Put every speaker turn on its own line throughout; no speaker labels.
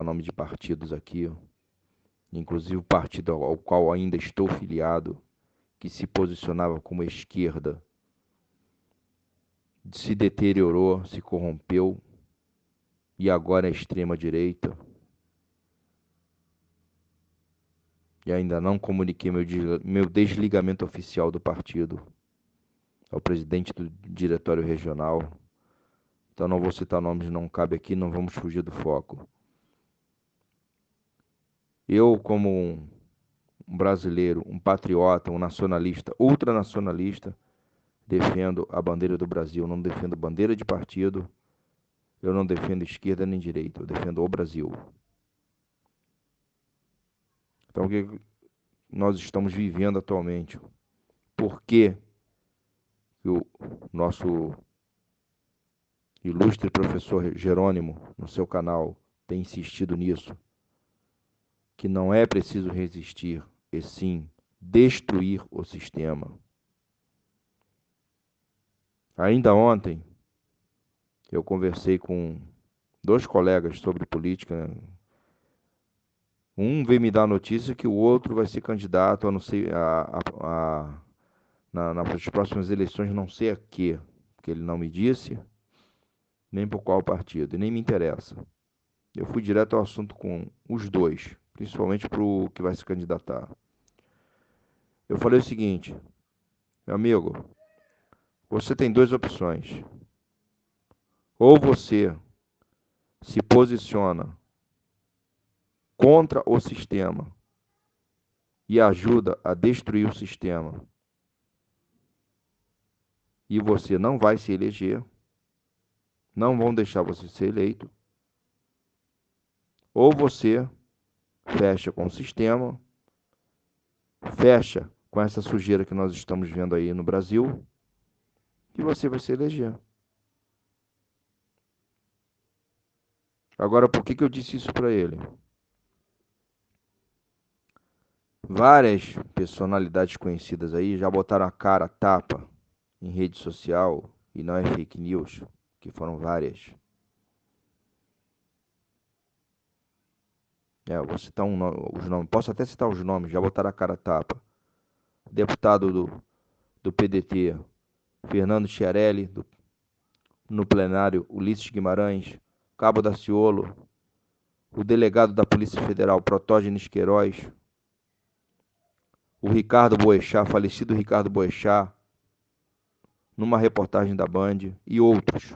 nome de partidos aqui, inclusive o partido ao qual ainda estou filiado, que se posicionava como esquerda, se deteriorou, se corrompeu e agora é extrema-direita. E ainda não comuniquei meu desligamento oficial do partido ao presidente do diretório regional. Então não vou citar nomes, não cabe aqui, não vamos fugir do foco. Eu, como um brasileiro, um patriota, um nacionalista, ultranacionalista, defendo a bandeira do Brasil, não defendo bandeira de partido, eu não defendo esquerda nem direita, eu defendo o Brasil. Então o que nós estamos vivendo atualmente? Por que o nosso ilustre professor Jerônimo, no seu canal, tem insistido nisso? Que não é preciso resistir, e sim destruir o sistema. Ainda ontem, eu conversei com dois colegas sobre política. Um veio me dar a notícia que o outro vai ser candidato a não sei nas próximas eleições, não sei a quê, porque ele não me disse, nem por qual partido, e nem me interessa. Eu fui direto ao assunto com os dois, principalmente para o que vai se candidatar. Eu falei o seguinte, meu amigo, você tem duas opções. Ou você se posiciona contra o sistema e ajuda a destruir o sistema, e você não vai se eleger, não vão deixar você ser eleito, ou você fecha com o sistema, fecha com essa sujeira que nós estamos vendo aí no Brasil, e você vai se eleger. Agora, por que eu disse isso para ele? Várias personalidades conhecidas aí já botaram a cara a tapa em rede social, e não é fake news, que foram várias. Eu vou citar os nomes, posso até citar os nomes, já botaram a cara a tapa. Deputado do PDT, Fernando Chiarelli, no plenário, Ulisses Guimarães, Cabo Daciolo, o delegado da Polícia Federal, Protógenes Queiroz, o Ricardo Boechat, falecido Ricardo Boechat, numa reportagem da Band, e outros.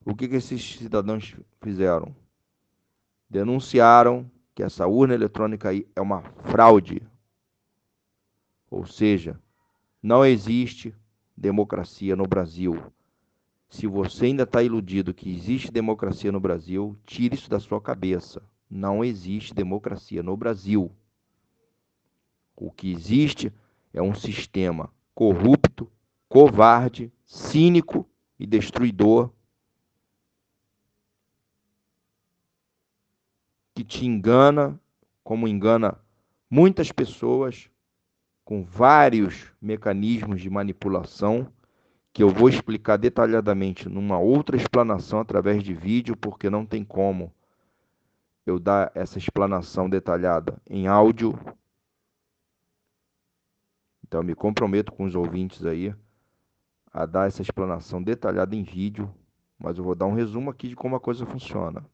O que esses cidadãos fizeram? Denunciaram que essa urna eletrônica aí é uma fraude. Ou seja, não existe democracia no Brasil. Se você ainda está iludido que existe democracia no Brasil, tire isso da sua cabeça. Não existe democracia no Brasil. O que existe é um sistema corrupto, covarde, cínico e destruidor que te engana, como engana muitas pessoas, com vários mecanismos de manipulação que eu vou explicar detalhadamente numa outra explanação através de vídeo, porque não tem como eu dar essa explanação detalhada em áudio. Então eu me comprometo com os ouvintes aí a dar essa explanação detalhada em vídeo, mas eu vou dar um resumo aqui de como a coisa funciona.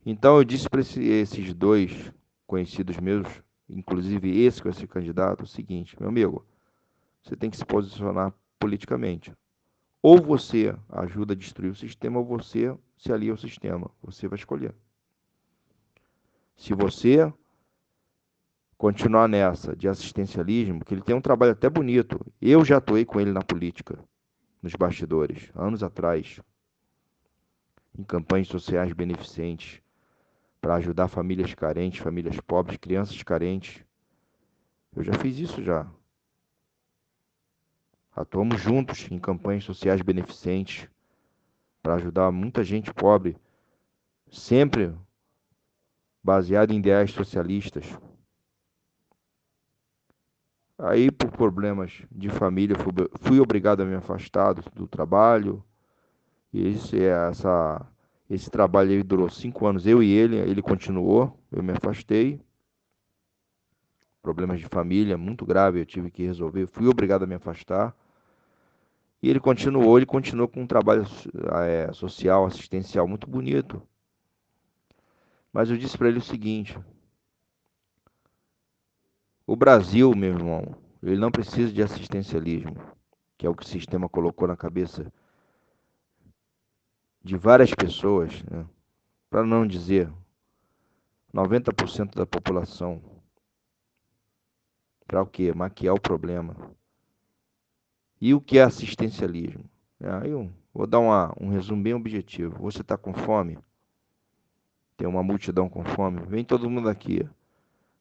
Então eu disse para esses dois conhecidos meus, inclusive esse que vai ser candidato, o seguinte, meu amigo, você tem que se posicionar politicamente. Ou você ajuda a destruir o sistema, ou você se alia ao sistema. Você vai escolher. Se você continuar nessa de assistencialismo, que ele tem um trabalho até bonito. Eu já atuei com ele na política, nos bastidores, anos atrás, em campanhas sociais beneficentes, para ajudar famílias carentes, famílias pobres, crianças carentes. Eu já fiz isso já. Atuamos juntos em campanhas sociais beneficentes para ajudar muita gente pobre, sempre baseado em ideais socialistas. Aí, por problemas de família, fui obrigado a me afastar do trabalho E esse trabalho aí durou 5 anos, eu e ele continuou, eu me afastei. Problemas de família muito grave, eu tive que resolver, fui obrigado a me afastar. E ele continuou com um trabalho social, assistencial muito bonito. Mas eu disse para ele o seguinte: o Brasil, meu irmão, ele não precisa de assistencialismo, que é o que o sistema colocou na cabeça de várias pessoas, né? Para não dizer 90% da população, para o quê? Maquiar o problema. E o que é assistencialismo? Aí eu vou dar um resumo bem objetivo. Você está com fome? Tem uma multidão com fome? Vem todo mundo aqui.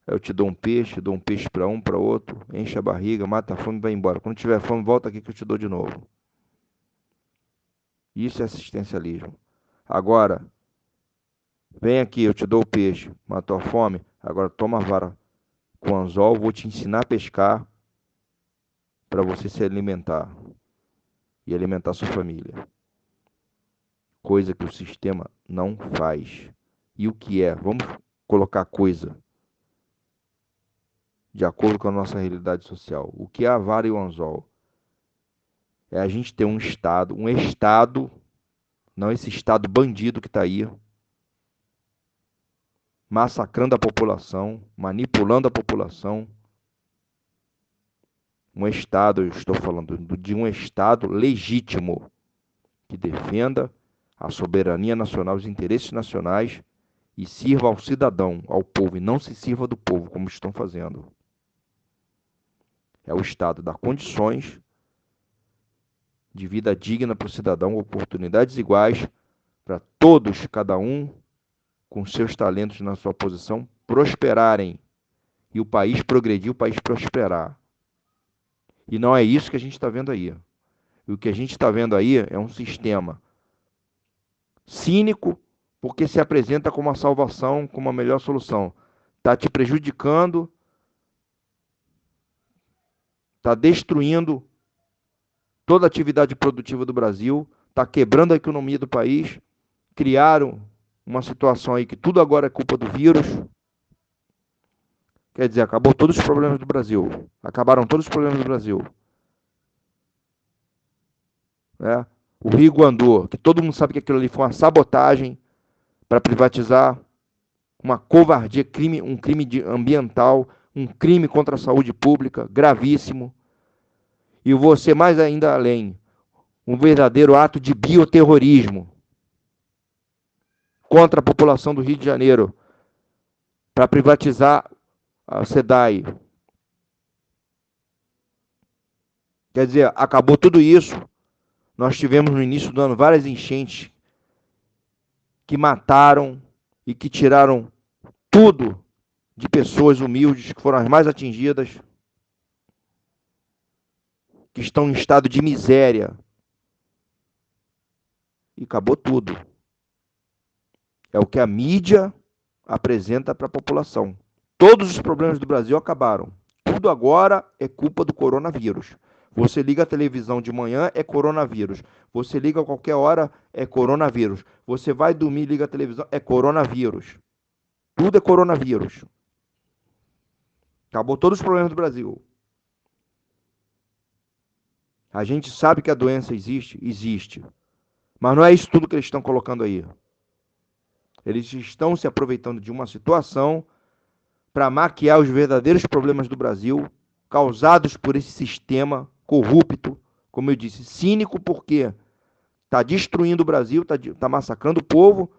Eu te dou um peixe para um, para outro, enche a barriga, mata a fome e vai embora. Quando tiver fome, volta aqui que eu te dou de novo. Isso é assistencialismo. Agora, vem aqui, eu te dou o peixe, matou a fome, agora toma a vara com anzol, vou te ensinar a pescar para você se alimentar e alimentar sua família. Coisa que o sistema não faz. E o que é? Vamos colocar coisa de acordo com a nossa realidade social. O que é a vara e o anzol? É a gente ter um Estado, não esse Estado bandido que está aí, massacrando a população, manipulando a população. Um Estado, eu estou falando de um Estado legítimo, que defenda a soberania nacional, os interesses nacionais e sirva ao cidadão, ao povo, e não se sirva do povo, como estão fazendo. É o Estado dar condições de vida digna para o cidadão, oportunidades iguais para todos, cada um com seus talentos na sua posição, prosperarem e o país progredir, o país prosperar. E não é isso que a gente está vendo aí. E o que a gente está vendo aí é um sistema cínico, porque se apresenta como a salvação, como a melhor solução. Está te prejudicando, está destruindo toda a atividade produtiva do Brasil, está quebrando a economia do país, criaram uma situação aí que tudo agora é culpa do vírus. Quer dizer, acabou todos os problemas do Brasil. Acabaram todos os problemas do Brasil. Né? O Rio Guandô, que todo mundo sabe que aquilo ali foi uma sabotagem para privatizar, uma covardia, um crime ambiental, um crime contra a saúde pública, gravíssimo. E você mais ainda além, um verdadeiro ato de bioterrorismo contra a população do Rio de Janeiro, para privatizar a SEDAI. Quer dizer, acabou tudo isso. Nós tivemos no início do ano várias enchentes que mataram e que tiraram tudo de pessoas humildes, que foram as mais atingidas, que estão em estado de miséria. E acabou tudo. É o que a mídia apresenta para a população. Todos os problemas do Brasil acabaram. Tudo agora é culpa do coronavírus. Você liga a televisão de manhã, é coronavírus. Você liga a qualquer hora, é coronavírus. Você vai dormir, liga a televisão, é coronavírus. Tudo é coronavírus. Acabou todos os problemas do Brasil. A gente sabe que a doença existe, existe. Mas não é isso tudo que eles estão colocando aí. Eles estão se aproveitando de uma situação para maquiar os verdadeiros problemas do Brasil, causados por esse sistema corrupto, como eu disse, cínico, porque está destruindo o Brasil, está massacrando o povo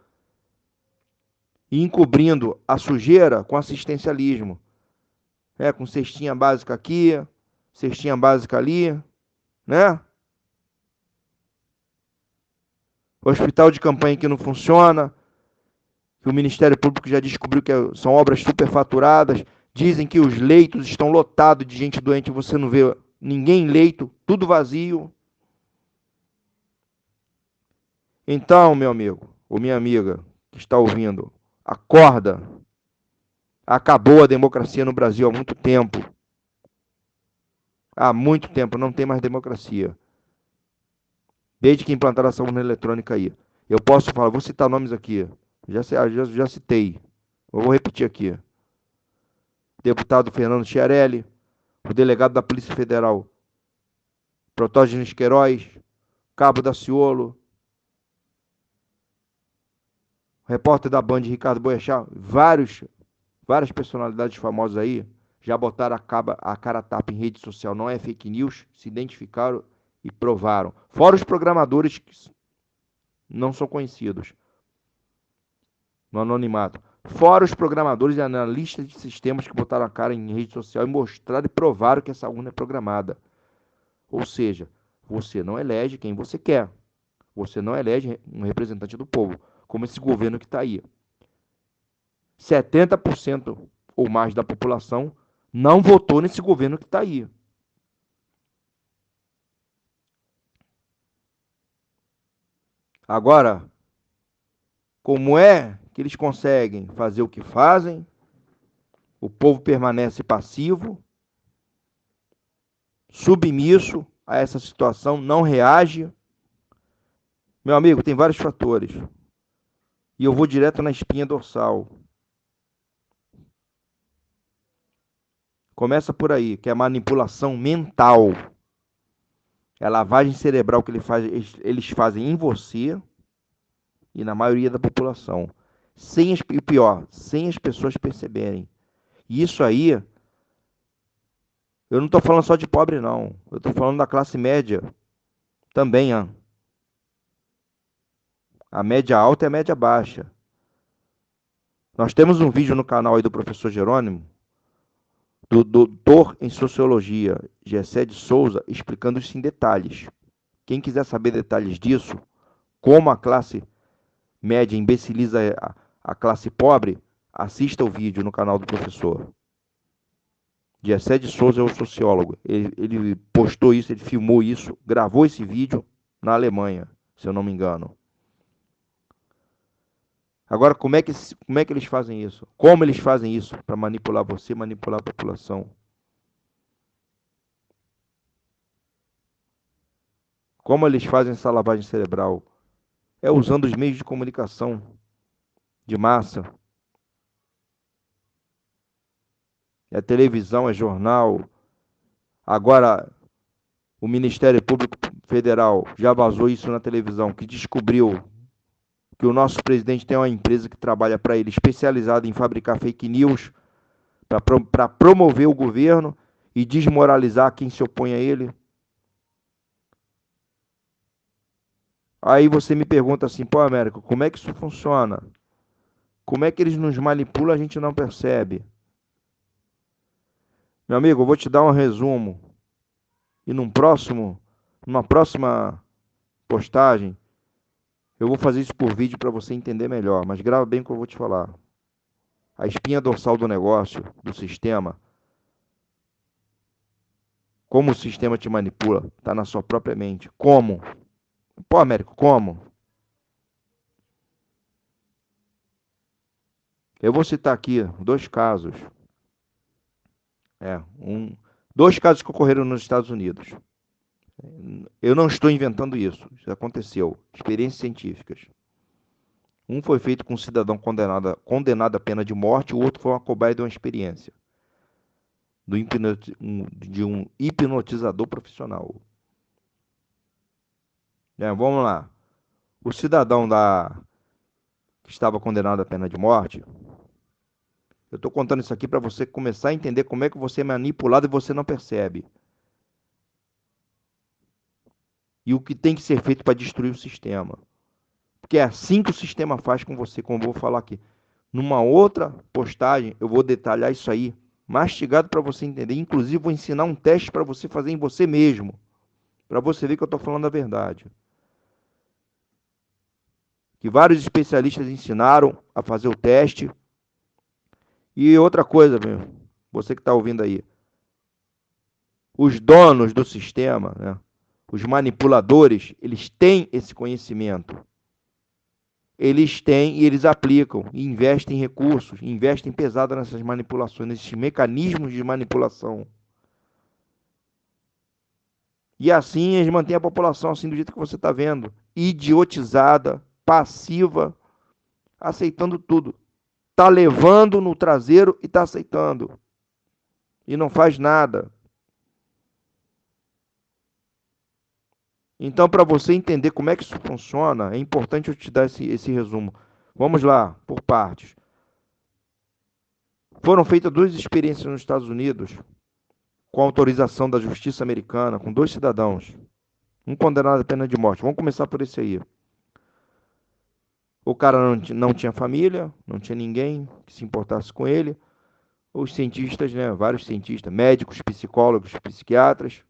e encobrindo a sujeira com assistencialismo. Com cestinha básica aqui, cestinha básica ali, né? Hospital de campanha que não funciona, que o Ministério Público já descobriu que são obras superfaturadas. Dizem que os leitos estão lotados de gente doente, você não vê ninguém em leito, tudo vazio. Então, meu amigo, ou minha amiga que está ouvindo, acorda. Acabou a democracia no Brasil há muito tempo. Há muito tempo não tem mais democracia. desde que implantaram essa urna eletrônica aí. Eu posso falar, vou citar nomes aqui. Já citei. Eu vou repetir aqui. Deputado Fernando Chiarelli, o delegado da Polícia Federal, Protógenes Queiroz, Cabo Daciolo, repórter da Band, Ricardo Boechat, várias personalidades famosas aí já botaram a cara a tapa em rede social, não é fake news, se identificaram e provaram. Fora os programadores que não são conhecidos no anonimato. Fora os programadores e analistas de sistemas que botaram a cara em rede social e mostraram e provaram que essa urna é programada. Ou seja, você não elege quem você quer. Você não elege um representante do povo, como esse governo que está aí. 70% ou mais da população não votou nesse governo que está aí. Agora, como é que eles conseguem fazer o que fazem? O povo permanece passivo, submisso a essa situação, não reage. Meu amigo, tem vários fatores. E eu vou direto na espinha dorsal. Começa por aí, que é a manipulação mental. É a lavagem cerebral que eles fazem em você e na maioria da população. E pior, sem as pessoas perceberem. E isso aí, eu não estou falando só de pobre, não. Eu estou falando da classe média também. A média alta e a média baixa. Nós temos um vídeo no canal aí do professor Jerônimo, do doutor em sociologia, Gessé de Souza, explicando isso em detalhes. Quem quiser saber detalhes disso, como a classe média imbeciliza a classe pobre, assista o vídeo no canal do professor. Gessé de Souza é o sociólogo. Ele postou isso, ele filmou isso, gravou esse vídeo na Alemanha, se eu não me engano. Agora, como é que eles fazem isso? Como eles fazem isso para manipular você, manipular a população? Como eles fazem essa lavagem cerebral? É usando os meios de comunicação de massa. É televisão, é jornal. Agora, o Ministério Público Federal já vazou isso na televisão, que descobriu que o nosso presidente tem uma empresa que trabalha para ele, especializada em fabricar fake news, para promover o governo e desmoralizar quem se opõe a ele. Aí você me pergunta assim, pô, Américo, como é que isso funciona? Como é que eles nos manipulam, a gente não percebe? Meu amigo, eu vou te dar um resumo. E numa próxima postagem, eu vou fazer isso por vídeo para você entender melhor, mas grava bem o que eu vou te falar. A espinha dorsal do negócio, do sistema, como o sistema te manipula, está na sua própria mente. Como? Pô, Américo, como? Eu vou citar aqui dois casos. É, dois casos que ocorreram nos Estados Unidos. Eu não estou inventando isso. Isso aconteceu. Experiências científicas. Um foi feito com um cidadão condenado à pena de morte, o outro foi uma cobaia de uma experiência. De um hipnotizador profissional. Vamos lá. O cidadão que estava condenado à pena de morte, eu estou contando isso aqui para você começar a entender como é que você é manipulado e você não percebe. E o que tem que ser feito para destruir o sistema. Porque é assim que o sistema faz com você, como eu vou falar aqui. Numa outra postagem, eu vou detalhar isso aí, mastigado para você entender. Inclusive, vou ensinar um teste para você fazer em você mesmo, para você ver que eu estou falando a verdade. Que vários especialistas ensinaram a fazer o teste. E outra coisa, meu, você que está ouvindo aí, os donos do sistema, né, os manipuladores, eles têm esse conhecimento. Eles têm e eles aplicam, e investem recursos, investem pesado nessas manipulações, nesses mecanismos de manipulação. E assim eles mantêm a população assim do jeito que você está vendo, idiotizada, passiva, aceitando tudo. Tá levando no traseiro e tá aceitando. E não faz nada. Então, para você entender como é que isso funciona, é importante eu te dar esse resumo. Vamos lá, por partes. Foram feitas duas experiências nos Estados Unidos, com autorização da justiça americana, com dois cidadãos, um condenado à pena de morte. Vamos começar por esse aí. O cara não tinha família, não tinha ninguém que se importasse com ele. Os cientistas, né, vários cientistas, médicos, psicólogos, psiquiatras,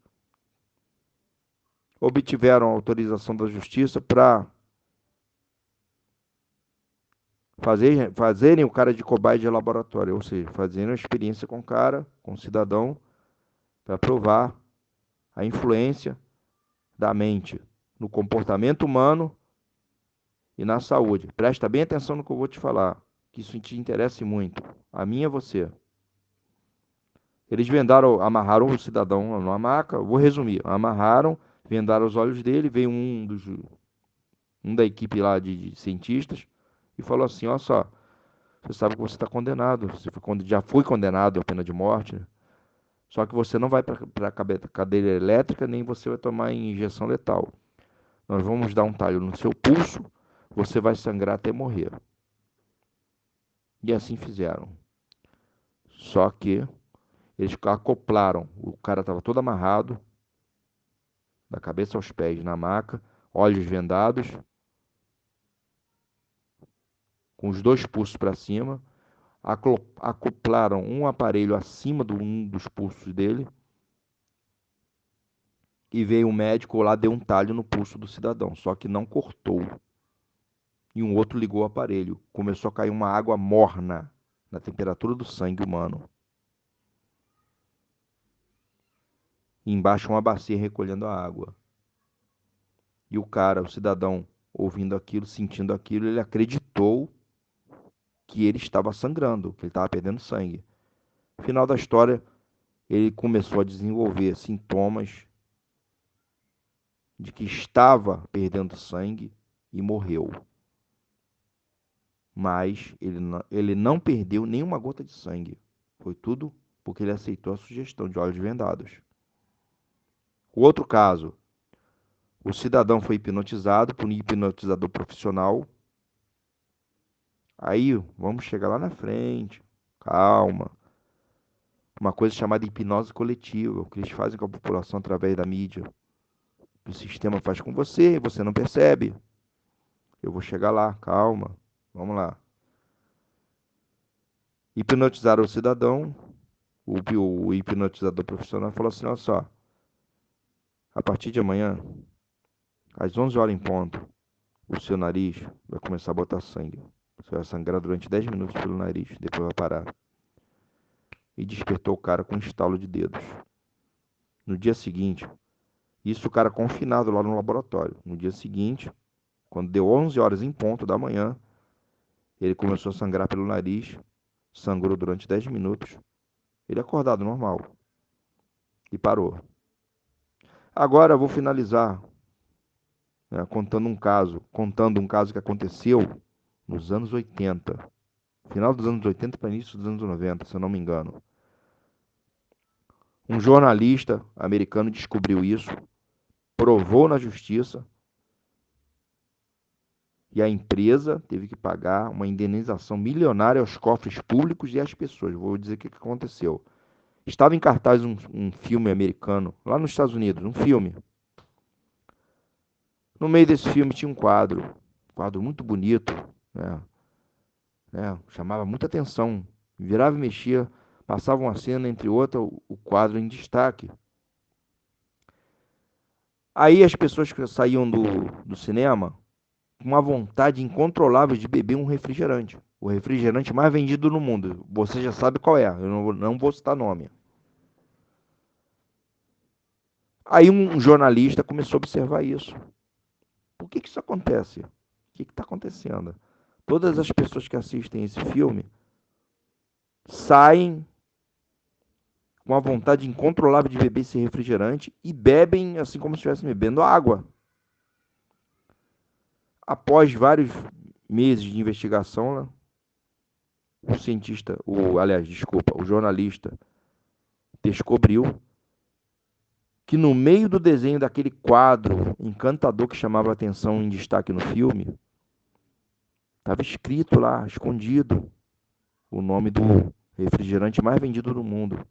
obtiveram autorização da justiça para fazerem o cara de cobaia de laboratório, ou seja, fazerem uma experiência com o cara, com o cidadão, para provar a influência da mente no comportamento humano e na saúde. Presta bem atenção no que eu vou te falar, que isso te interessa muito. A mim é você. Eles amarraram o cidadão numa maca, vou resumir, amarraram, vendaram os olhos dele, veio um da equipe lá de cientistas e falou assim, olha só, você sabe que você está condenado, já foi condenado à pena de morte, né? Só que você não vai para a cadeira elétrica, nem você vai tomar injeção letal. Nós vamos dar um talho no seu pulso, você vai sangrar até morrer. E assim fizeram. Só que eles acoplaram, o cara estava todo amarrado, da cabeça aos pés na maca, olhos vendados, com os dois pulsos para cima, acoplaram um aparelho acima de um dos pulsos dele, e veio um médico lá, deu um talho no pulso do cidadão, só que não cortou. E um outro ligou o aparelho. Começou a cair uma água morna na temperatura do sangue humano. E embaixo uma bacia recolhendo a água. E o cara, o cidadão, ouvindo aquilo, sentindo aquilo, ele acreditou que ele estava sangrando, que ele estava perdendo sangue. No final da história, ele começou a desenvolver sintomas de que estava perdendo sangue e morreu. Mas ele não perdeu nenhuma gota de sangue. Foi tudo porque ele aceitou a sugestão de olhos vendados. O outro caso, o cidadão foi hipnotizado por um hipnotizador profissional. Aí, vamos chegar lá na frente. Calma. Uma coisa chamada hipnose coletiva, o que eles fazem com a população através da mídia. O sistema faz com você, você não percebe. Eu vou chegar lá, calma. Vamos lá. Hipnotizaram o cidadão. O hipnotizador profissional falou assim, olha só. A partir de amanhã, às 11 horas em ponto, o seu nariz vai começar a botar sangue. Você vai sangrar durante 10 minutos pelo nariz, depois vai parar. E despertou o cara com um estalo de dedos. No dia seguinte, isso o cara confinado lá no laboratório. No dia seguinte, quando deu 11 horas em ponto da manhã, ele começou a sangrar pelo nariz, sangrou durante 10 minutos. Ele acordado normal. E parou. Agora eu vou finalizar, né, contando um caso que aconteceu nos anos 80. Final dos anos 80 para início dos anos 90, se eu não me engano. Um jornalista americano descobriu isso, provou na justiça e a empresa teve que pagar uma indenização milionária aos cofres públicos e às pessoas. Vou dizer o que aconteceu. Estava em cartaz um filme americano, lá nos Estados Unidos, um filme. No meio desse filme tinha um quadro muito bonito, né, chamava muita atenção. Virava e mexia, passava uma cena entre outra, o quadro em destaque. Aí as pessoas que saíam do cinema com uma vontade incontrolável de beber um refrigerante. O refrigerante mais vendido no mundo. Você já sabe qual é, eu não vou citar nome. Aí um jornalista começou a observar isso. Por que isso acontece? O que está acontecendo? Todas as pessoas que assistem esse filme saem com a vontade incontrolável de beber esse refrigerante e bebem assim como se estivessem bebendo água. Após vários meses de investigação, né, o cientista, o jornalista descobriu que no meio do desenho daquele quadro encantador que chamava a atenção em destaque no filme, estava escrito lá, escondido, o nome do refrigerante mais vendido do mundo.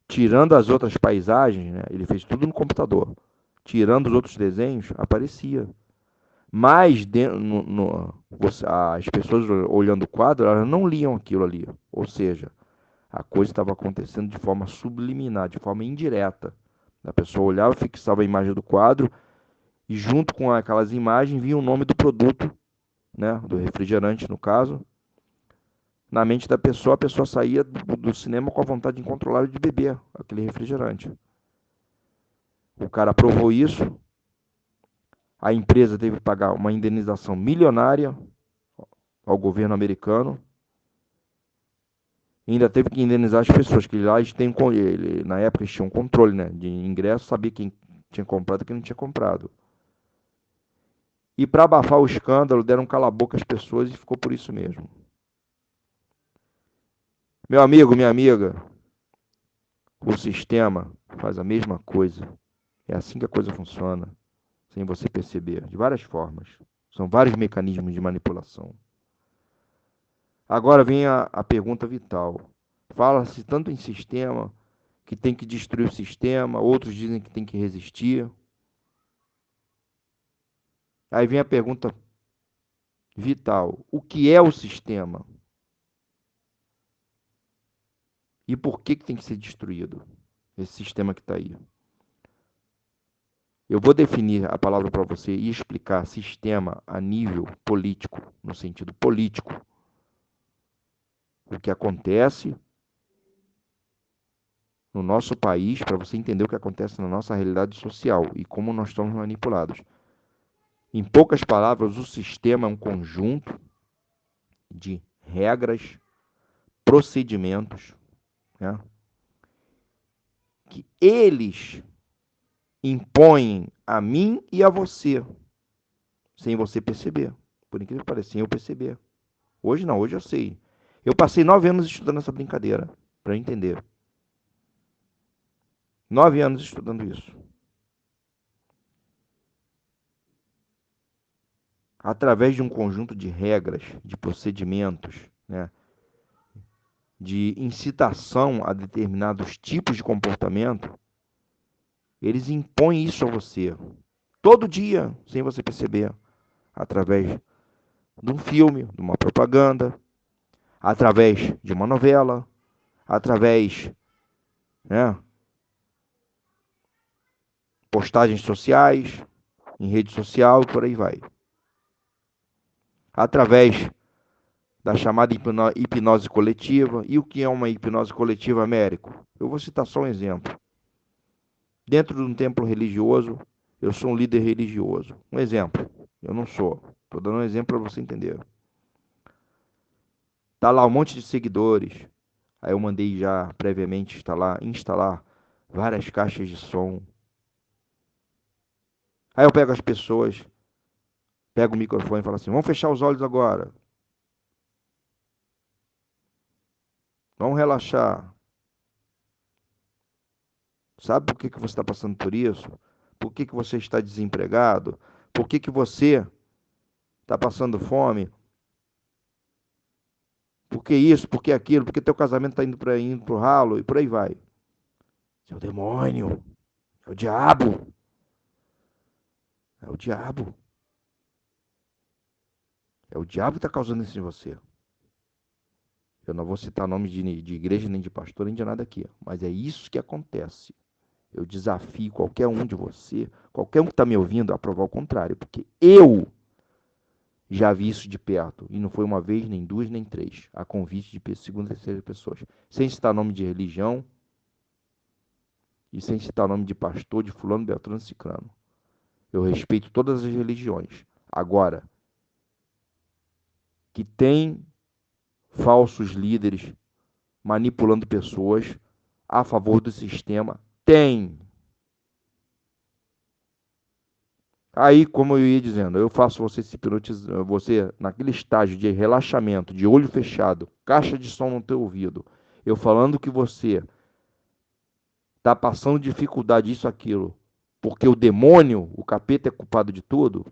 Tirando as outras paisagens, né, ele fez tudo no computador. Tirando os outros desenhos, aparecia. Mas as pessoas olhando o quadro, elas não liam aquilo ali. Ou seja, a coisa estava acontecendo de forma subliminar, de forma indireta. A pessoa olhava, fixava a imagem do quadro e junto com aquelas imagens vinha o nome do produto, né, do refrigerante no caso. Na mente da pessoa, a pessoa saía do cinema com a vontade incontrolável de beber aquele refrigerante. O cara provou isso, a empresa teve que pagar uma indenização milionária ao governo americano, e ainda teve que indenizar as pessoas, que lá eles têm, na época eles tinham controle, né, de ingresso, sabia quem tinha comprado e quem não tinha comprado. E para abafar o escândalo, deram cala-boca às pessoas e ficou por isso mesmo. Meu amigo, minha amiga, o sistema faz a mesma coisa. É assim que a coisa funciona, sem você perceber, de várias formas. São vários mecanismos de manipulação. Agora vem a pergunta vital. Fala-se tanto em sistema, que tem que destruir o sistema, outros dizem que tem que resistir. Aí vem a pergunta vital: o que é o sistema? E por que tem que ser destruído esse sistema que está aí? Eu vou definir a palavra para você e explicar sistema a nível político, no sentido político. O que acontece no nosso país, para você entender o que acontece na nossa realidade social e como nós estamos manipulados. Em poucas palavras, o sistema é um conjunto de regras, procedimentos, né, que eles impõem a mim e a você, sem você perceber. Por incrível que pareça, sem eu perceber. Hoje não, hoje eu sei. Eu passei 9 anos estudando essa brincadeira, para entender. 9 anos estudando isso. Através de um conjunto de regras, de procedimentos, né, de incitação a determinados tipos de comportamento, eles impõem isso a você. Todo dia, sem você perceber. Através de um filme, de uma propaganda, através de uma novela, através, né, postagens sociais, em rede social e por aí vai. Através da chamada hipnose coletiva. E o que é uma hipnose coletiva, Américo? Eu vou citar só um exemplo. Dentro de um templo religioso, eu sou um líder religioso. Um exemplo. Eu não sou. Estou dando um exemplo para você entender. Tá lá um monte de seguidores. Aí eu mandei já previamente instalar várias caixas de som. Aí eu pego as pessoas, pego o microfone e falo assim: vamos fechar os olhos agora. Vamos relaxar. Sabe por que você está passando por isso? Por que você está desempregado? Por que você está passando fome? Por que isso? Por que aquilo? Por que teu casamento está indo pro ralo? E por aí vai. Seu demônio. É o diabo. É o diabo. É o diabo que está causando isso em você. Eu não vou citar nome de igreja, nem de pastor, nem de nada aqui. Mas é isso que acontece. Eu desafio qualquer um de você, qualquer um que está me ouvindo, a provar o contrário. Porque eu já vi isso de perto. E não foi uma vez, nem duas, nem três. A convite de segunda e terceira pessoas. Sem citar nome de religião. E sem citar nome de pastor, de fulano, beltrano, ciclano. Eu respeito todas as religiões. Agora, que tem falsos líderes manipulando pessoas, a favor do sistema? Tem. Aí, como eu ia dizendo, eu faço você se hipnotizar, você naquele estágio de relaxamento, de olho fechado, caixa de som no teu ouvido, eu falando que você está passando dificuldade, isso, aquilo, porque o demônio, o capeta é culpado de tudo,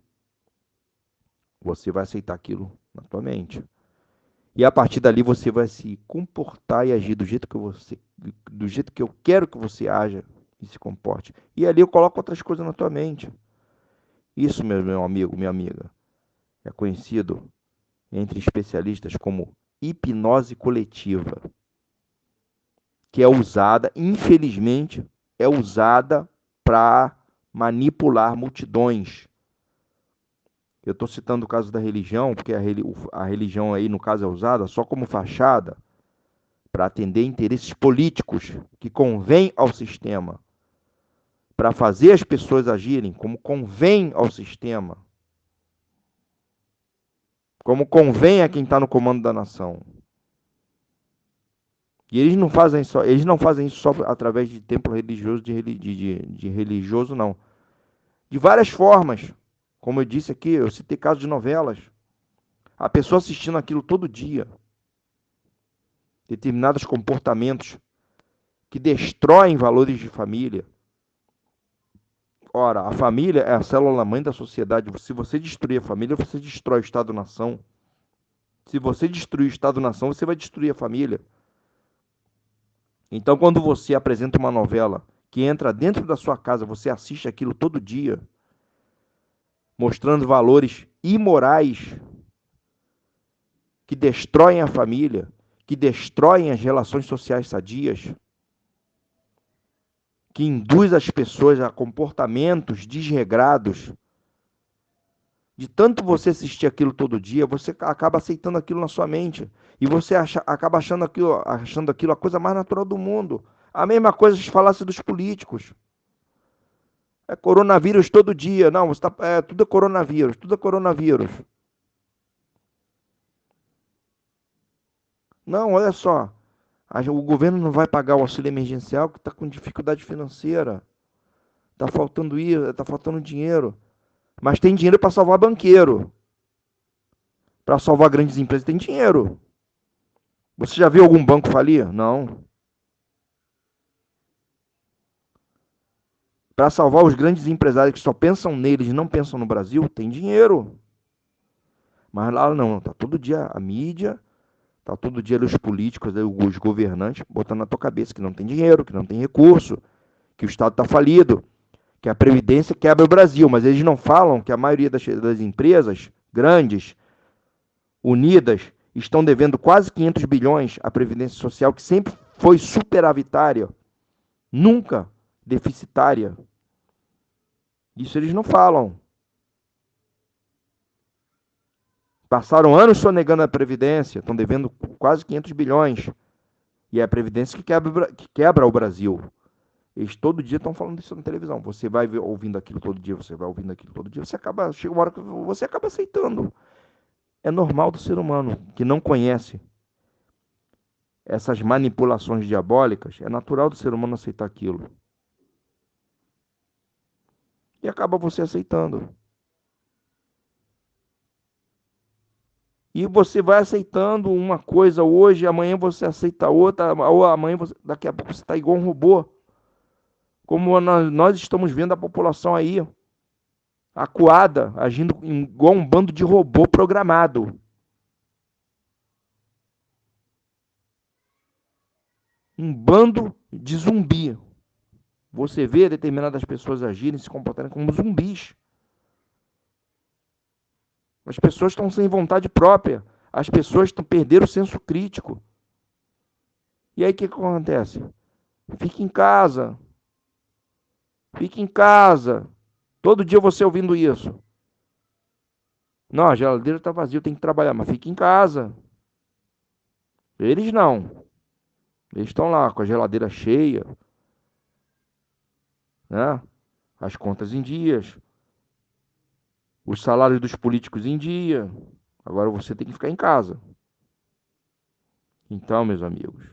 você vai aceitar aquilo na tua mente. E a partir dali você vai se comportar e agir do jeito que eu quero que você haja e se comporte. E ali eu coloco outras coisas na tua mente. Isso, meu amigo, minha amiga, é conhecido entre especialistas como hipnose coletiva, que é usada, infelizmente, é usada para manipular multidões. Eu estou citando o caso da religião, porque a religião aí, no caso, é usada só como fachada para atender interesses políticos que convém ao sistema, para fazer as pessoas agirem como convém ao sistema, como convém a quem está no comando da nação. E eles não fazem isso só através de templo religioso, de religioso, não. De várias formas. Como eu disse aqui, eu citei casos de novelas. A pessoa assistindo aquilo todo dia. Determinados comportamentos que destroem valores de família. Ora, a família é a célula-mãe da sociedade. Se você destruir a família, você destrói o Estado-nação. Se você destruir o Estado-nação, você vai destruir a família. Então, quando você apresenta uma novela que entra dentro da sua casa, você assiste aquilo todo dia, mostrando valores imorais que destroem a família, que destroem as relações sociais sadias, que induz as pessoas a comportamentos desregrados. De tanto você assistir aquilo todo dia, você acaba aceitando aquilo na sua mente. E você acaba achando aquilo a coisa mais natural do mundo. A mesma coisa se falasse dos políticos. É coronavírus todo dia. Não, tudo é coronavírus, tudo é coronavírus. Não, olha só. O governo não vai pagar o auxílio emergencial que está com dificuldade financeira. Está faltando isso, está faltando dinheiro. Mas tem dinheiro para salvar banqueiro. Para salvar grandes empresas tem dinheiro. Você já viu algum banco falir? Não. Para salvar os grandes empresários que só pensam neles e não pensam no Brasil, tem dinheiro. Mas lá não, tá todo dia a mídia, tá todo dia os políticos, os governantes botando na tua cabeça que não tem dinheiro, que não tem recurso, que o Estado está falido, que a Previdência quebra o Brasil. Mas eles não falam que a maioria das empresas grandes, unidas, estão devendo quase 500 bilhões à Previdência Social, que sempre foi superavitária, nunca deficitária. Isso eles não falam. Passaram anos sonegando a Previdência, estão devendo quase 500 bilhões. E é a Previdência que quebra o Brasil. Eles todo dia estão falando isso na televisão. Você vai ouvindo aquilo todo dia, você vai ouvindo aquilo todo dia, chega uma hora que você acaba aceitando. É normal do ser humano que não conhece essas manipulações diabólicas, é natural do ser humano aceitar aquilo. E acaba você aceitando. E você vai aceitando uma coisa hoje, amanhã você aceita outra, ou amanhã daqui a pouco você está igual um robô. Como nós estamos vendo a população aí, acuada, agindo igual um bando de robô programado. Um bando de zumbi. Você vê determinadas pessoas agirem, se comportarem como zumbis. As pessoas estão sem vontade própria. As pessoas perderam o senso crítico. E aí o que acontece? Fique em casa. Fique em casa. Todo dia você ouvindo isso. Não, a geladeira está vazia, tem que trabalhar, mas fique em casa. Eles não. Eles estão lá com a geladeira cheia, né? As contas em dias, os salários dos políticos em dia. Agora você tem que ficar em casa. Então, meus amigos,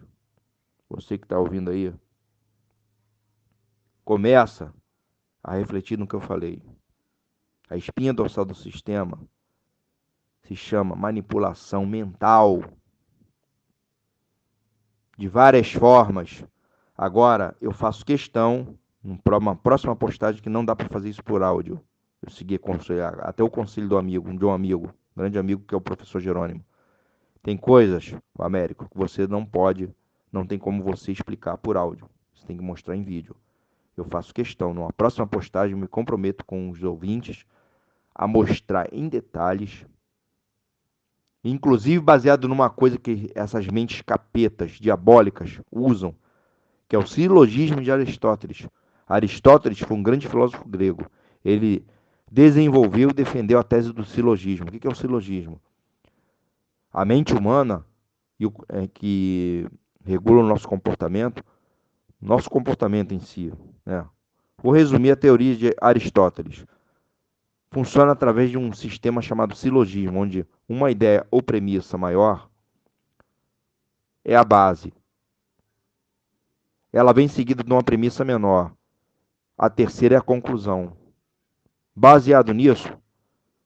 você que está ouvindo aí, começa a refletir no que eu falei. A espinha dorsal do sistema se chama manipulação mental. De várias formas. Agora, eu faço questão, numa próxima postagem, que não dá para fazer isso por áudio. Eu segui até o conselho de um amigo, grande amigo, que é o professor Jerônimo. Tem coisas, o Américo, que você não tem como você explicar por áudio. Você tem que mostrar em vídeo. Eu faço questão, numa próxima postagem, me comprometo com os ouvintes a mostrar em detalhes, inclusive baseado numa coisa que essas mentes capetas, diabólicas, usam, que é o silogismo de Aristóteles. Aristóteles foi um grande filósofo grego. Ele desenvolveu e defendeu a tese do silogismo. O que é o silogismo? A mente humana, que regula o nosso comportamento em si, né? Vou resumir a teoria de Aristóteles. Funciona através de um sistema chamado silogismo, onde uma ideia ou premissa maior é a base. Ela vem seguida de uma premissa menor. A terceira é a conclusão. Baseado nisso,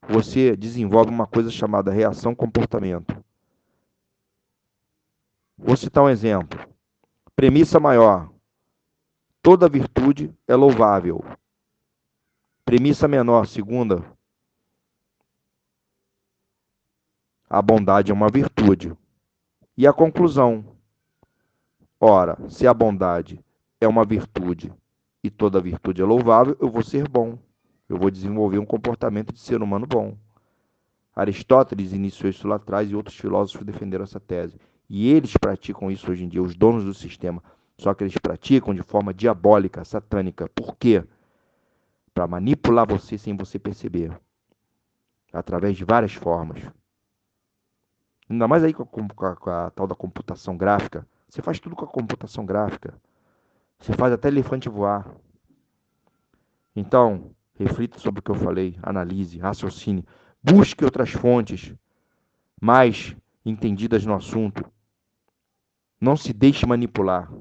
você desenvolve uma coisa chamada reação-comportamento. Vou citar um exemplo. Premissa maior. Toda virtude é louvável. Premissa menor, segunda. A bondade é uma virtude. E a conclusão. Ora, se a bondade é uma virtude e toda virtude é louvável, eu vou ser bom. Eu vou desenvolver um comportamento de ser humano bom. Aristóteles iniciou isso lá atrás e outros filósofos defenderam essa tese. E eles praticam isso hoje em dia, os donos do sistema. Só que eles praticam de forma diabólica, satânica. Por quê? Para manipular você sem você perceber. Através de várias formas. Ainda mais aí com a tal da computação gráfica. Você faz tudo com a computação gráfica. Você faz até elefante voar. Então, reflita sobre o que eu falei. Analise, raciocine. Busque outras fontes mais entendidas no assunto. Não se deixe manipular.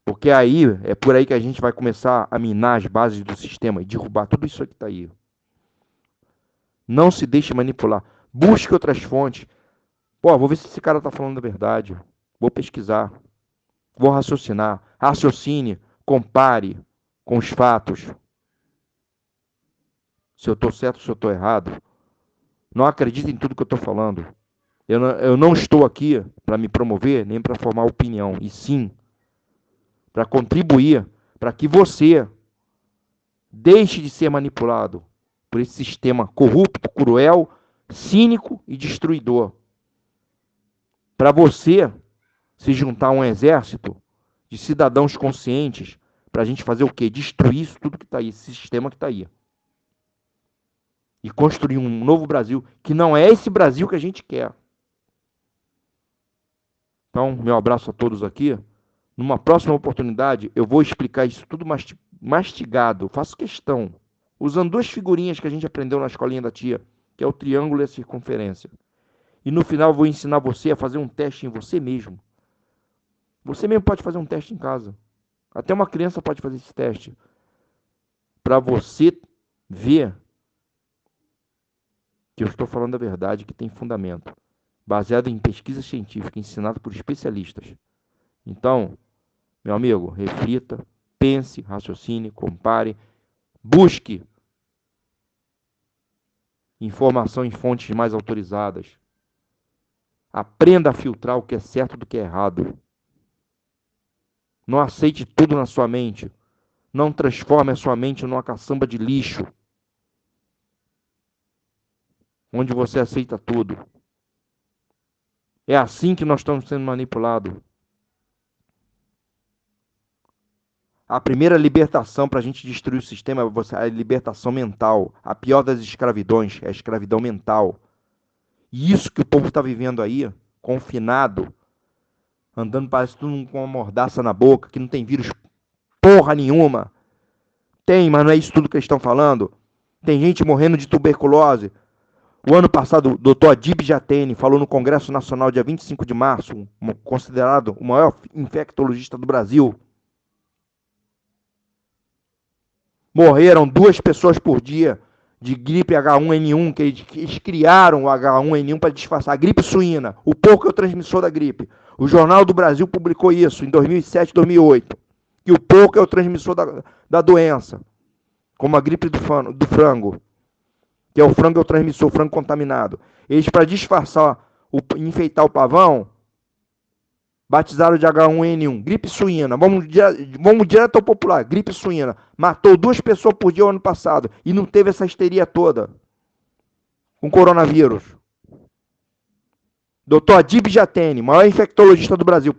Porque aí, é por aí que a gente vai começar a minar as bases do sistema e derrubar tudo isso que está aí. Não se deixe manipular. Busque outras fontes. Pô, vou ver se esse cara está falando a verdade. Vou pesquisar. Vou raciocinar. Raciocine. Compare com os fatos. Se eu estou certo, se eu estou errado. Não acredite em tudo que eu estou falando. Eu não estou aqui para me promover, nem para formar opinião. E sim, para contribuir para que você deixe de ser manipulado por esse sistema corrupto, cruel, cínico e destruidor. Para você se juntar a um exército de cidadãos conscientes, para a gente fazer o quê? Destruir isso tudo que está aí, esse sistema que está aí. E construir um novo Brasil, que não é esse Brasil que a gente quer. Então, meu abraço a todos aqui. Numa próxima oportunidade, eu vou explicar isso tudo mastigado. Faço questão. Usando duas figurinhas que a gente aprendeu na escolinha da tia, que é o triângulo e a circunferência. E no final eu vou ensinar você a fazer um teste em você mesmo. Você mesmo pode fazer um teste em casa. Até uma criança pode fazer esse teste. Para você ver que eu estou falando a verdade, que tem fundamento. Baseado em pesquisa científica, ensinado por especialistas. Então, meu amigo, reflita, pense, raciocine, compare, busque informação em fontes mais autorizadas. Aprenda a filtrar o que é certo do que é errado. Não aceite tudo na sua mente. Não transforme a sua mente numa caçamba de lixo, onde você aceita tudo. É assim que nós estamos sendo manipulados. A primeira libertação para a gente destruir o sistema é a libertação mental. A pior das escravidões é a escravidão mental. E isso que o povo está vivendo aí, confinado, andando parece tudo com uma mordaça na boca, que não tem vírus porra nenhuma. Tem, mas não é isso tudo que eles estão falando. Tem gente morrendo de tuberculose. O ano passado, o doutor Adib Jatene falou no Congresso Nacional, dia 25 de março, considerado o maior infectologista do Brasil. Morreram 2 pessoas por dia de gripe H1N1, que eles criaram o H1N1 para disfarçar. A gripe suína, o porco é o transmissor da gripe. O Jornal do Brasil publicou isso em 2007, 2008, que o porco é o transmissor da doença, como a gripe do frango, que é o frango é o transmissor, o frango contaminado. Eles, para disfarçar, enfeitar o pavão, batizaram de H1N1, gripe suína. Vamos direto ao popular, gripe suína. Matou 2 pessoas por dia o ano passado e não teve essa histeria toda com coronavírus. Dr. Adib Jatene, maior infectologista do Brasil,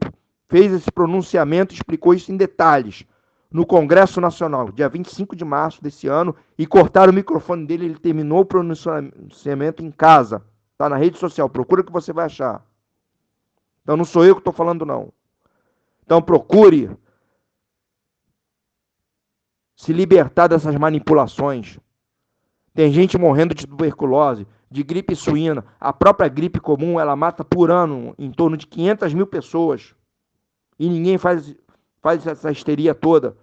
fez esse pronunciamento e explicou isso em detalhes no Congresso Nacional, dia 25 de março desse ano, e cortaram o microfone dele. Ele terminou o pronunciamento em casa. Está na rede social, procura que você vai achar. Então não sou eu que estou falando, não. Então procure se libertar dessas manipulações. Tem gente morrendo de tuberculose, de gripe suína. A própria gripe comum, ela mata por ano em torno de 500 mil pessoas. E ninguém faz essa histeria toda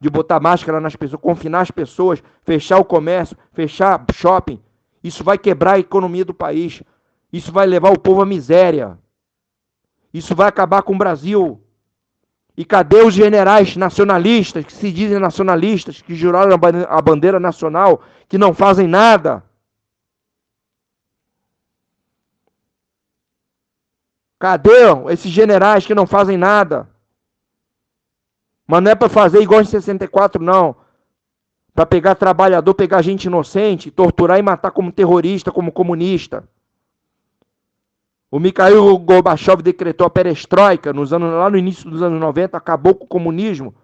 de botar máscara nas pessoas, confinar as pessoas, fechar o comércio, fechar shopping. Isso vai quebrar a economia do país. Isso vai levar o povo à miséria. Isso vai acabar com o Brasil. E cadê os generais nacionalistas, que se dizem nacionalistas, que juraram a bandeira nacional, que não fazem nada? Cadê esses generais que não fazem nada? Mas não é para fazer igual em 64, não. Para pegar trabalhador, pegar gente inocente, torturar e matar como terrorista, como comunista. O Mikhail Gorbachev decretou a perestroika lá no início dos anos 90, acabou com o comunismo.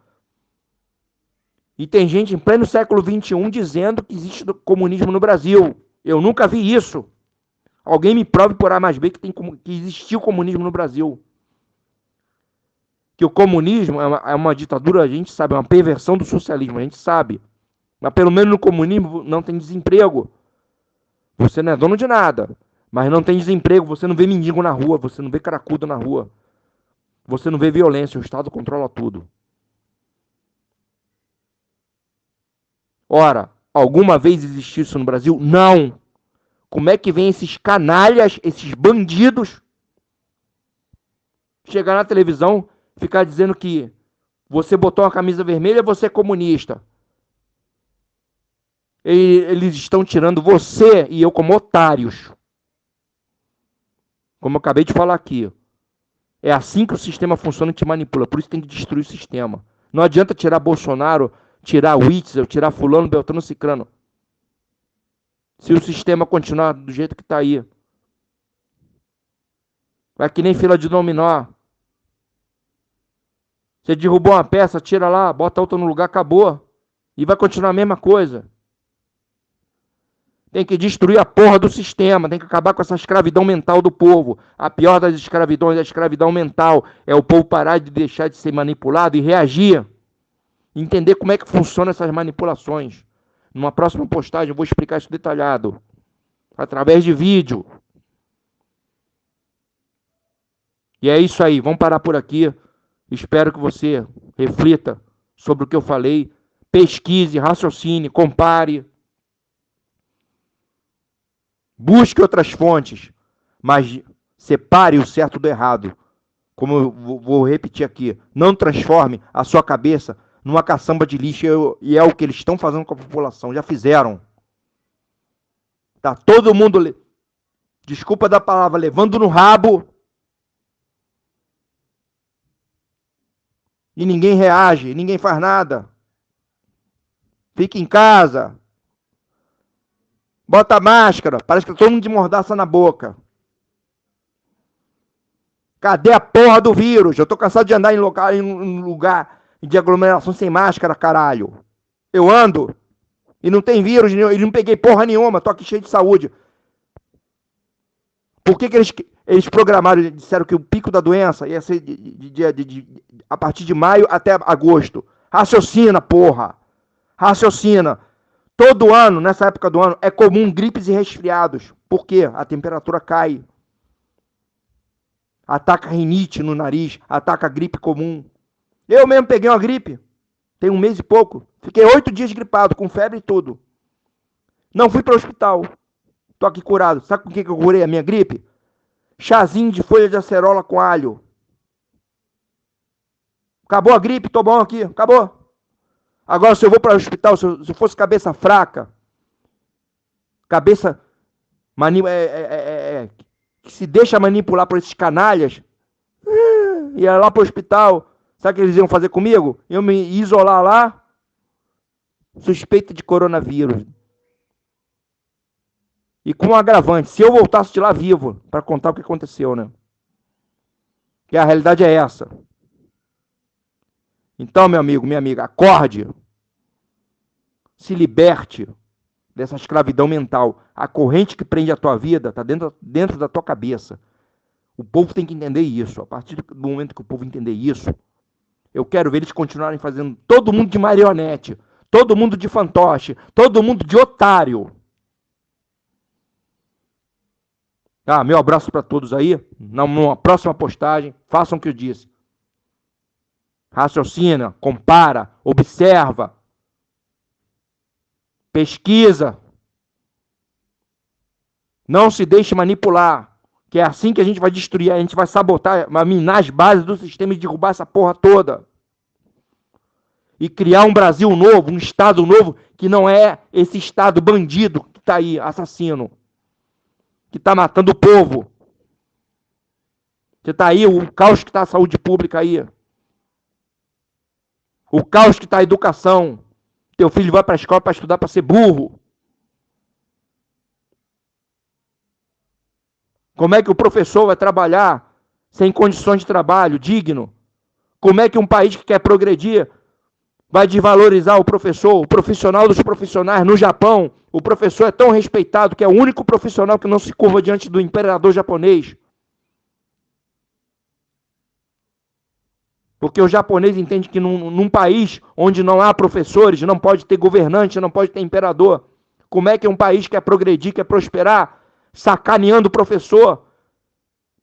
E tem gente em pleno século XXI dizendo que existe comunismo no Brasil. Eu nunca vi isso. Alguém me prove por A mais B que existiu comunismo no Brasil. Que o comunismo é uma ditadura, a gente sabe, é uma perversão do socialismo, a gente sabe. Mas pelo menos no comunismo não tem desemprego. Você não é dono de nada. Mas não tem desemprego, você não vê mendigo na rua, você não vê cracudo na rua. Você não vê violência, o Estado controla tudo. Ora, alguma vez existiu isso no Brasil? Não. Como é que vem esses canalhas, esses bandidos, chegar na televisão, ficar dizendo que você botou uma camisa vermelha, você é comunista? Eles estão tirando você e eu como otários. Como eu acabei de falar aqui. É assim que o sistema funciona e te manipula. Por isso tem que destruir o sistema. Não adianta tirar Bolsonaro, tirar Witzel, tirar fulano, Beltrano, Cicrano. Se o sistema continuar do jeito que está aí. Vai que nem fila de dominó. Você derrubou uma peça, tira lá, bota outra no lugar, acabou. E vai continuar a mesma coisa. Tem que destruir a porra do sistema, tem que acabar com essa escravidão mental do povo. A pior das escravidões é a escravidão mental. É o povo parar de deixar de ser manipulado e reagir. Entender como é que funcionam essas manipulações. Numa próxima postagem eu vou explicar isso detalhado. Através de vídeo. E é isso aí, vamos parar por aqui. Espero que você reflita sobre o que eu falei. Pesquise, raciocine, compare. Busque outras fontes, mas separe o certo do errado. Como eu vou repetir aqui, não transforme a sua cabeça numa caçamba de lixo, e é o que eles estão fazendo com a população, já fizeram. Tá todo mundo, desculpa da palavra, levando no rabo, e ninguém reage, ninguém faz nada. Fica em casa. Bota máscara, parece que tá todo mundo de mordaça na boca. Cadê a porra do vírus? Eu tô cansado de andar em lugar de aglomeração sem máscara, caralho. Eu ando e não tem vírus, e não peguei porra nenhuma, tô aqui cheio de saúde. Por que eles programaram, disseram que o pico da doença ia ser a partir de maio até agosto? Raciocina, porra. Raciocina. Todo ano, nessa época do ano, é comum gripes e resfriados. Por quê? A temperatura cai. Ataca rinite no nariz, ataca gripe comum. Eu mesmo peguei uma gripe, tem um mês e pouco. Fiquei 8 dias gripado, com febre e tudo. Não fui para o hospital. Tô aqui curado. Sabe com o que eu curei a minha gripe? Chazinho de folha de acerola com alho. Acabou a gripe, tô bom aqui, acabou. Agora, se eu vou para o hospital, se eu fosse cabeça fraca, cabeça que se deixa manipular por esses canalhas, ia lá para o hospital, sabe o que eles iam fazer comigo? Eu me isolar lá, suspeita de coronavírus. E com um agravante, se eu voltasse de lá vivo, para contar o que aconteceu, né? Que a realidade é essa. Então, meu amigo, minha amiga, acorde. Se liberte dessa escravidão mental. A corrente que prende a tua vida está dentro da tua cabeça. O povo tem que entender isso. A partir do momento que o povo entender isso, eu quero ver eles continuarem fazendo todo mundo de marionete, todo mundo de fantoche, todo mundo de otário. Tá, meu abraço para todos aí. Numa próxima postagem, façam o que eu disse. Raciocina, compara, observa, pesquisa. Não se deixe manipular, que é assim que a gente vai destruir, a gente vai sabotar, vai minar as bases do sistema e derrubar essa porra toda. E criar um Brasil novo, um Estado novo, que não é esse Estado bandido que está aí, assassino, que está matando o povo. Você está aí, o caos que está a saúde pública aí. O caos que está a educação. Teu filho vai para a escola para estudar para ser burro. Como é que o professor vai trabalhar sem condições de trabalho digno? Como é que um país que quer progredir vai desvalorizar o professor, o profissional dos profissionais? No Japão, o professor é tão respeitado que é o único profissional que não se curva diante do imperador japonês. Porque o japonês entende que num país onde não há professores, não pode ter governante, não pode ter imperador. Como é que um país quer progredir, quer prosperar, sacaneando o professor,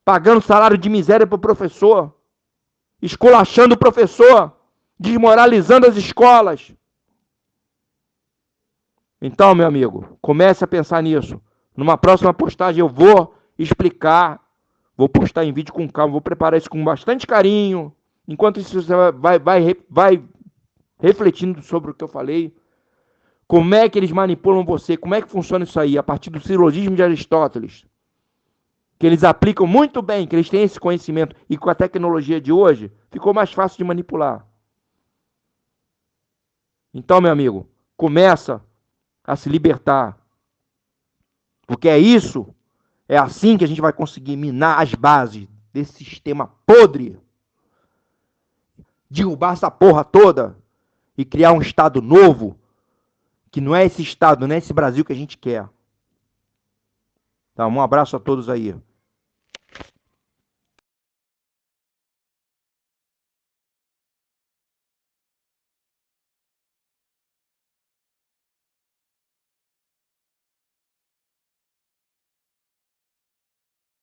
pagando salário de miséria para o professor, esculachando o professor, desmoralizando as escolas? Então, meu amigo, comece a pensar nisso. Numa próxima postagem eu vou explicar, vou postar em vídeo com calma, vou preparar isso com bastante carinho. Enquanto isso, você vai refletindo sobre o que eu falei. Como é que eles manipulam você? Como é que funciona isso aí? A partir do silogismo de Aristóteles. Que eles aplicam muito bem, que eles têm esse conhecimento. E com a tecnologia de hoje, ficou mais fácil de manipular. Então, meu amigo, começa a se libertar. Porque é isso, é assim que a gente vai conseguir minar as bases desse sistema podre. Derrubar essa porra toda e criar um Estado novo, que não é esse Estado, não é esse Brasil que a gente quer. Tá, um abraço a todos aí.